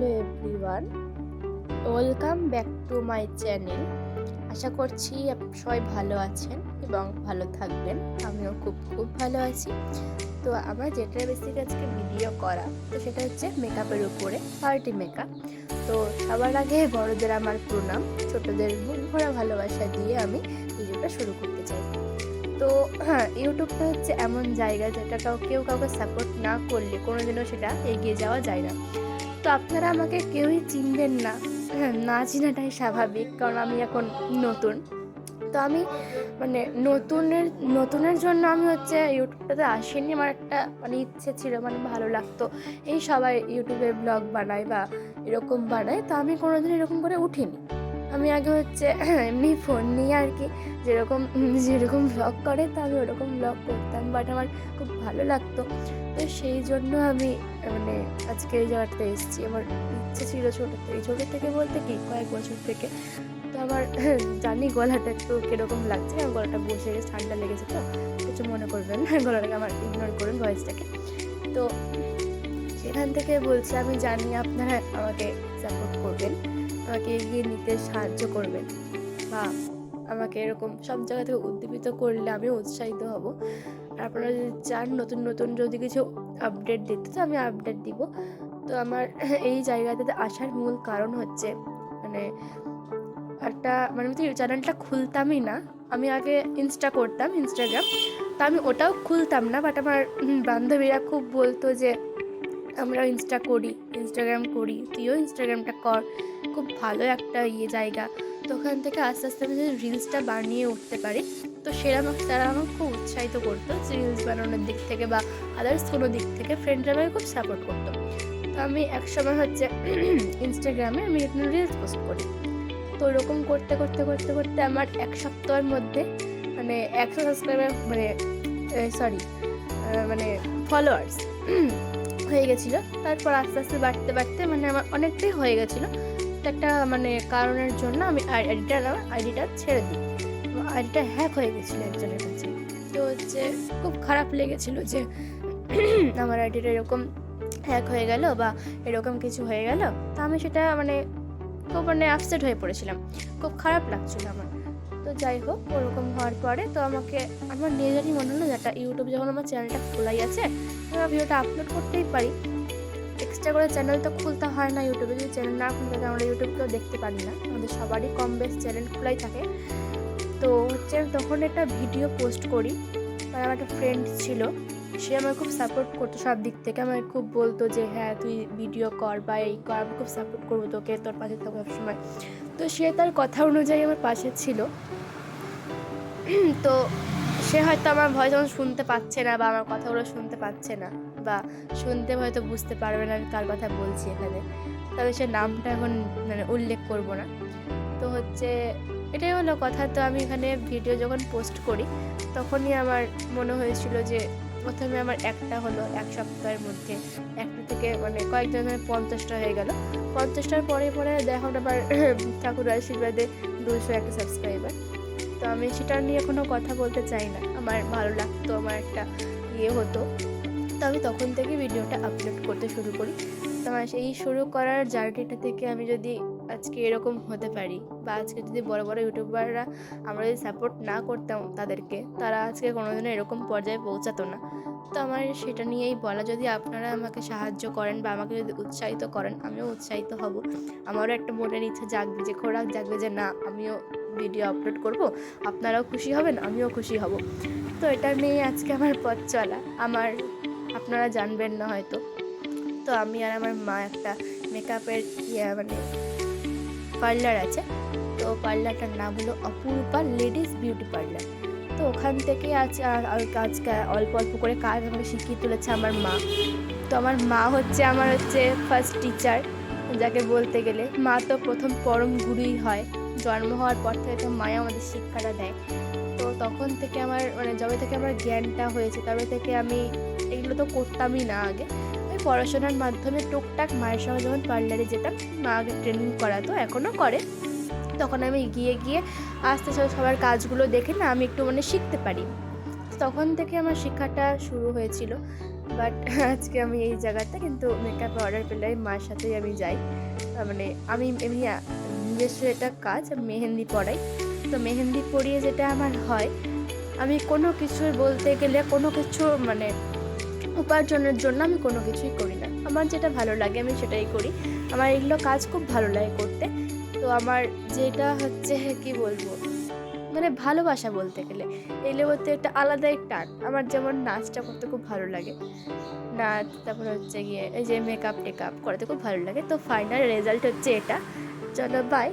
Hello everyone, welcome back to my channel. আশা করছি সবাই ভালো আছেন এবং ভালো থাকবেন। আমিও খুব খুব ভালো আছি। তো আমার যেটা বেসিক আজকে ভিডিও করা, তো সেটা হচ্ছে মেকআপের উপরে, পার্টি মেকআপ। তো সবার আগে বড়দের আমার প্রণাম, ছোটদের মন ভরা ভালোবাসা দিয়ে আমি ভিডিওটা শুরু করতে চাই। তো হ্যাঁ, ইউটিউবটা হচ্ছে এমন জায়গা যেটা কেউ কাউকে সাপোর্ট না করলে কোনোদিনও সেটা এগিয়ে যাওয়া যায় না। তো আপনারা আমাকে কেউই চিনবেন না, হ্যাঁ, না চিনাটাই স্বাভাবিক, কারণ আমি এখন নতুন। তো আমি মানে নতুনের জন্য আমি হচ্ছে ইউটিউবটাতে আসিনি। আমার একটা ইচ্ছে ছিল, ভালো লাগতো এই সবাই ইউটিউবে ব্লগ বানায় বা এরকম বানায়, তো আমি কোনোদিন এরকম করে উঠিনি। আমি আগে হচ্ছে এমনি ফোন নিয়ে আর কি যেরকম ব্লগ করে, তো আমি ওরকম ব্লগ করতাম, বাট আমার খুব ভালো লাগতো। তো সেই জন্য আমি আজকে এই জায়গাটাতে এসেছি। আমার ইচ্ছে ছিল ছোটো থেকে বলতে কি কয়েক বছর থেকে। তো আমার জানি গলাটা একটু কীরকম লাগছে, আমার গলাটা বসে গেছে, ঠান্ডা লেগেছে, তো কিছু মনে করবেন না, গলাটাকে আমার ইগনোর করুন, ভয়েসটাকে। তো সেখান থেকে বলছি, আমি জানি আপনারা আমাকে সাপোর্ট করবেন, আমাকে এগিয়ে নিতে সাহায্য করবেন, বা আমাকে এরকম সব জায়গা থেকে উদ্দীপিত করলে আমিও উৎসাহিত হব। আর আপনারা যদি চান নতুন যদি কিছু আপডেট দিতে, তো আমি আপডেট দিব। তো আমার এই জায়গাটাতে আসার মূল কারণ হচ্ছে আমি তো চ্যানেলটা খুলতামই না। আমি আগে করতাম ইনস্টাগ্রাম, তো আমি ওটাও খুলতাম না, বাট আমার বান্ধবীরা খুব বলতো যে আমরা ইনস্টাগ্রাম করি, তুইও ইনস্টাগ্রামটা কর, খুব ভালো একটা জায়গা। তো ওখান থেকে আস্তে আস্তে আমি যদি রিলসটা বানিয়ে উঠতে পারি, তো তারা আমাকে খুব উৎসাহিত করতো রিলস বানানোর দিক থেকে বা আদার্স কোনো দিক থেকে। ফ্রেন্ডরা আমাকে খুব সাপোর্ট করতো। তো আমি একসময় হচ্ছে ইনস্টাগ্রামে আমি রিলস পোস্ট করি। তো ওরকম করতে করতে করতে করতে আমার এক সপ্তাহের মধ্যে 100 সাবস্ক্রাইবার ফলোয়ার্স হয়ে গেছিলো। তারপর আস্তে আস্তে বাড়তে বাড়তে আমার অনেকটাই হয়ে গেছিলো। তো একটা কারণের জন্য আমি আইডিটা ছেড়ে দিই। আইডিটা হ্যাক হয়ে গেছিলো একজনের কাছে। তো হচ্ছে খুব খারাপ লেগেছিলো যে আমার আইডিটা এরকম হ্যাক হয়ে গেল বা এরকম কিছু হয়ে গেল। তো আমি সেটা খুব আপসেট হয়ে পড়েছিলাম, খুব খারাপ লাগছিল আমার। তো যাই হোক, ওরকম হওয়ার পরে তো আমার নিজেরই মনে হলো যেটা ইউটিউব যখন আমার চ্যানেলটা খোলাই আছে, আমরা ভিডিওটা আপলোড করতেই পারি। এক্সট্রা করে চ্যানেল তো খুলতে হয় না ইউটিউবে। যদি চ্যানেল না খুলতে থাকে আমরা ইউটিউবকেও দেখতে পারি না, আমাদের সবারই কম বেশ চ্যানেল খোলাই থাকে। তো হচ্ছে তখন একটা ভিডিও পোস্ট করি, আর আমার একটা ফ্রেন্ড ছিল, সে আমাকে খুব সাপোর্ট করতো সব দিক থেকে। আমাকে খুব বলতো যে হ্যাঁ তুই ভিডিও কর বা এই কর, আমি খুব সাপোর্ট করবো তোকে, তোর পাশে থাকবো সবসময়। তো সে তার কথা অনুযায়ী আমার পাশে ছিল। তো সে হয়তো আমার ভয়েস যখন শুনতে পাচ্ছে না বা আমার কথাগুলো শুনতে পাচ্ছে না, বা শুনতে হয়তো বুঝতে পারবে না আমি কার কথা বলছি এখানে, তবে সে নামটা এখন উল্লেখ করব না। তো হচ্ছে এটাই হলো কথা। তো আমি এখানে ভিডিও যখন পোস্ট করি, তখনই আমার মনে হয়েছিল যে প্রথমে আমার একটা হলো এক সপ্তাহের মধ্যে, একটা থেকে কয়েকজন 50টা হয়ে গেল। 50টার পরে পরে দেখো আবার ঠাকুর আশীর্বাদে 200 একটা সাবস্ক্রাইবার। তো আমি সেটা নিয়ে কোনো কথা বলতে চাই না, আমার ভালো লাগতো, আমার একটা হতো। তো আমি তখন থেকে ভিডিওটা আপলোড করতে শুরু করি। তো আমার সেই শুরু করার জার্নিটা থেকে আমি যদি আজকে এরকম হতে পারি, বা আজকে যদি বড় বড় ইউটিউবাররা আমরা যদি সাপোর্ট না করতাম তাদেরকে, তারা আজকে কোনোদিনও এরকম পর্যায়ে পৌঁছাতো না। তো আমার সেটা নিয়েই বলা, যদি আপনারা আমাকে সাহায্য করেন বা আমাকে যদি উৎসাহিত করেন, আমিও উৎসাহিত হব। আমারও একটা মনের ইচ্ছা জাগবে, যে খোরাক জাগবে যে না, আমিও ভিডিও আপলোড করব, আপনারাও খুশি হবেন, আমিও খুশি হব। তো এটা নিয়ে আজকে আমার পথ চলা। আপনারা জানবেন না হয়তো, তো আমি আর আমার মা একটা মেকআপের পার্লার আছে। তো পার্লারটার নাম হলো অপরূপা লেডিস বিউটি পার্লার। তো ওখান থেকে আজকে অল্প অল্প করে কাজ আমাকে শিখিয়ে তুলেছে আমার মা। তো আমার মা হচ্ছে ফার্স্ট টিচার, যাকে বলতে গেলে মা তো প্রথম পরম গুরুই হয়। জন্ম হওয়ার পর থেকে তো মাই আমাদের শিক্ষাটা দেয়। তো তখন থেকে আমার যবে থেকে আমার জ্ঞানটা হয়েছে, তবে থেকে আমি এগুলো তো করতামই না আগে। আমি পড়াশোনার মাধ্যমে টুকটাক মায়ের সঙ্গে যখন পার্লারে যেতাম, মা আগে ট্রেনিং করাতো, এখনও করে। তখন আমি গিয়ে গিয়ে আস্তে আস্তে সবার কাজগুলো দেখে না আমি একটু শিখতে পারি। তখন থেকে আমার শিক্ষাটা শুরু হয়েছিল। বাট আজকে আমি এই জায়গাতে কিন্তু মেকআপে অর্ডার পেলে মার সাথেই আমি যাই। মানে আমি এমনি নিজস্ব এটা কাজ, মেহেন্দি পরাই। তো মেহেন্দি পরিয়ে যেটা আমার হয়, আমি কোনো কিছুই বলতে গেলে কোনো কিছু মানে উপার্জনের জন্য আমি কোনো কিছুই করি না। আমার যেটা ভালো লাগে আমি সেটাই করি। আমার এগুলো কাজ খুব ভালো লাগে করতে। তো আমার যেটা হচ্ছে কি বলবো, মানে ভালোবাসা বলতে গেলে এগুলোর প্রতি একটা আলাদাই টান। আমার যেমন নাচটা করতে খুব ভালো লাগে, নাচ, তারপর হচ্ছে গিয়ে এই যে মেকআপ টেকআপ করাতে খুব ভালো লাগে। তো ফাইনাল রেজাল্ট হচ্ছে এটা। চলো বাই,